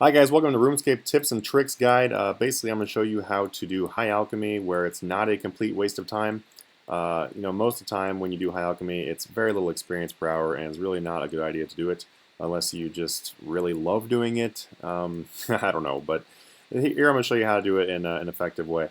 Hi guys, welcome to Runescape Tips and Tricks Guide. Basically, I'm going to show you how to do High Alchemy where it's not a complete waste of time. Most of the time when you do High Alchemy, it's very little experience per hour, and it's really not a good idea to do it unless you just really love doing it. I don't know, but here I'm going to show you how to do it in an effective way.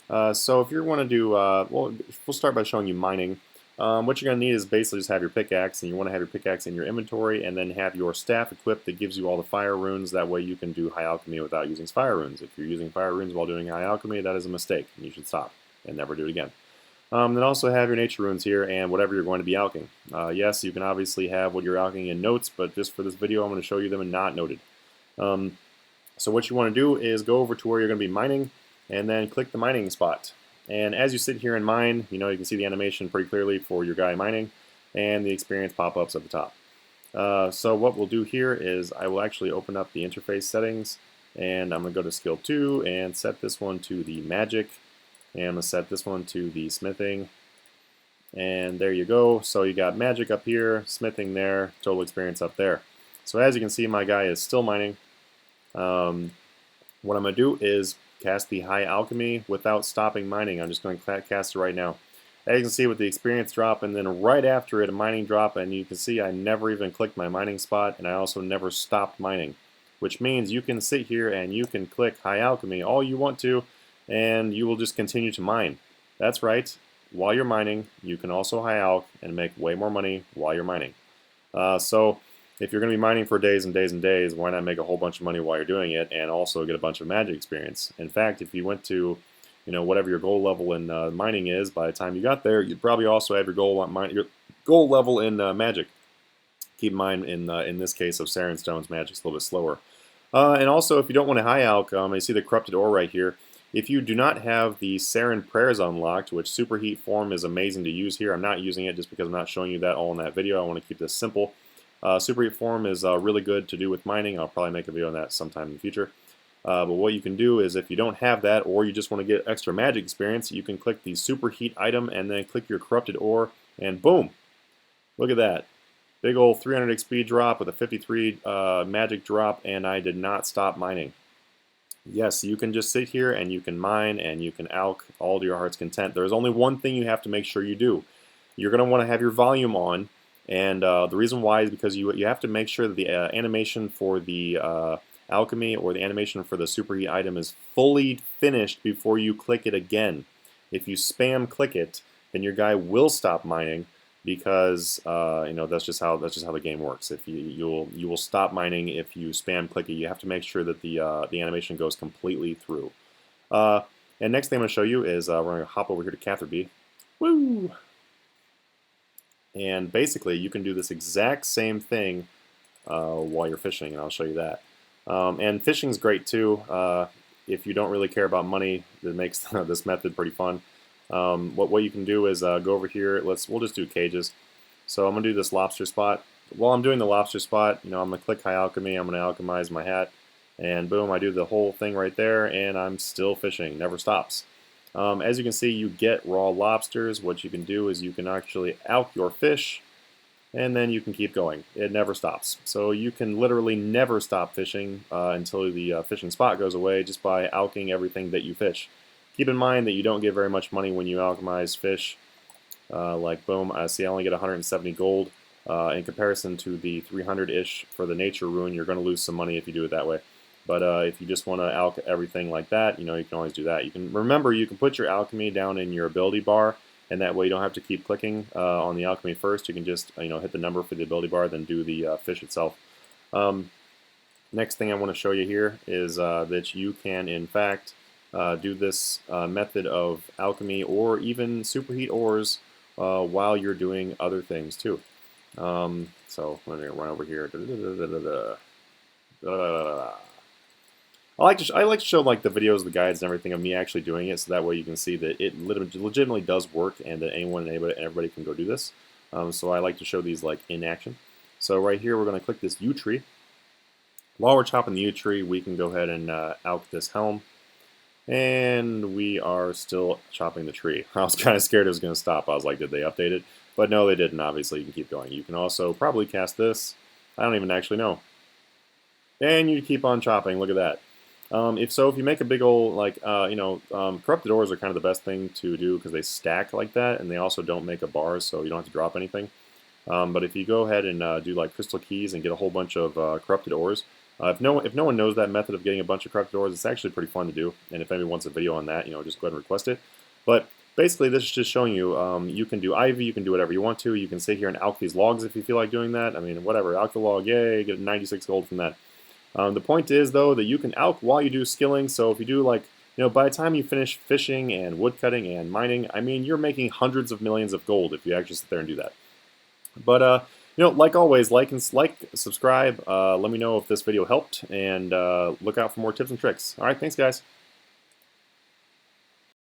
So if you want to do, we'll start by showing you mining. What you're going to need is basically just have your pickaxe, and you want to have your pickaxe in your inventory, and then have your staff equipped that gives you all the fire runes. That way you can do High Alchemy without using fire runes. If you're using fire runes while doing High Alchemy, that is a mistake, and you should stop and never do it again. Then also have your nature runes here and whatever you're going to be alching. Yes, you can obviously have what you're alching in notes, but just for this video I'm going to show you them in not noted. So what you want to do is go over to where you're going to be mining, and then click the mining spot. And as you sit here and mine, you can see the animation pretty clearly for your guy mining and the experience pop-ups at the top. So what we'll do here is I will actually open up the interface settings, and I'm going to go to skill 2 and set this one to the magic, and I'm going to set this one to the smithing. And there you go. So you got magic up here, smithing there, total experience up there. So as you can see, my guy is still mining. What I'm going to do is cast the High Alchemy without stopping mining. I'm just going to cast it right now. As you can see with the experience drop, and then right after it a mining drop, and you can see I never even clicked my mining spot, and I also never stopped mining, which means you can sit here and you can click High Alchemy all you want to, and you will just continue to mine. That's right, while you're mining you can also High Alch and make way more money while you're mining. So if you're going to be mining for days and days and days, why not make a whole bunch of money while you're doing it and also get a bunch of magic experience? In fact, if you went to, whatever your goal level in mining is, by the time you got there, you'd probably also have your goal level in magic. Keep in mind, in this case of Saren Stones, magic's a little bit slower. And also, if you don't want to High Alch, you see the corrupted ore right here. If you do not have the Saren prayers unlocked, which Superheat form is amazing to use here, I'm not using it just because I'm not showing you that all in that video. I want to keep this simple. Superheat form is really good to do with mining. I'll probably make a video on that sometime in the future. But what you can do is, if you don't have that, or you just want to get extra magic experience, you can click the Superheat item and then click your corrupted ore, and boom! Look at that. Big old 300 XP drop with a 53 magic drop, and I did not stop mining. Yes, you can just sit here and you can mine and you can alch all to your heart's content. There's only one thing you have to make sure you do. You're going to want to have your volume on. And the reason why is because you have to make sure that the animation for the alchemy or the animation for the superheat item is fully finished before you click it again. If you spam click it, then your guy will stop mining, because that's just how the game works. If you will stop mining if you spam click it. You have to make sure that the animation goes completely through. And next thing I'm going to show you is we're going to hop over here to Cather B. Woo! And basically, you can do this exact same thing while you're fishing, and I'll show you that. And fishing's great too. If you don't really care about money, that makes this method pretty fun. What you can do is go over here. We'll just do cages. So I'm gonna do this lobster spot. While I'm doing the lobster spot, I'm gonna click High Alchemy. I'm gonna alchemize my hat, and boom, I do the whole thing right there, and I'm still fishing. Never stops. As you can see, you get raw lobsters. What you can do is you can actually alch your fish, and then you can keep going. It never stops. So you can literally never stop fishing until the fishing spot goes away, just by alching everything that you fish. Keep in mind that you don't get very much money when you alchemize fish. Like boom, I see I only get 170 gold. In comparison to the 300-ish for the nature rune, you're going to lose some money if you do it that way. But if you just want to alch everything like that, you can always do that. You can put your alchemy down in your ability bar, and that way you don't have to keep clicking on the alchemy first. You can just hit the number for the ability bar, then do the fish itself. Next thing I want to show you here is that you can in fact do this method of alchemy or even superheat ores while you're doing other things too. So let me run over here. I like to show like the videos, the guides, and everything of me actually doing it, so that way you can see that it legitimately does work, and that anyone and everybody can go do this. So I like to show these like in action. So right here, we're going to click this yew tree. While we're chopping the yew tree, we can go ahead and alch this helm, and we are still chopping the tree. I was kind of scared it was going to stop. I was like, did they update it? But no, they didn't. Obviously, you can keep going. You can also probably cast this. I don't even actually know. and you keep on chopping. Look at that. If you make a big old corrupted ores are kind of the best thing to do because they stack like that, and they also don't make a bar, so you don't have to drop anything. But if you go ahead and do like crystal keys and get a whole bunch of corrupted ores, if no one knows that method of getting a bunch of corrupted ores, it's actually pretty fun to do. And if anyone wants a video on that, just go ahead and request it. But basically, this is just showing you you can do Ivy, you can do whatever you want to. You can sit here and alch these logs if you feel like doing that. I mean, whatever, alch the log, yay, get 96 gold from that. The point is, though, that you can alch while you do skilling. So if you do by the time you finish fishing and woodcutting and mining, I mean, you're making hundreds of millions of gold if you actually sit there and do that. But like always, subscribe. Let me know if this video helped, and look out for more tips and tricks. All right, thanks, guys.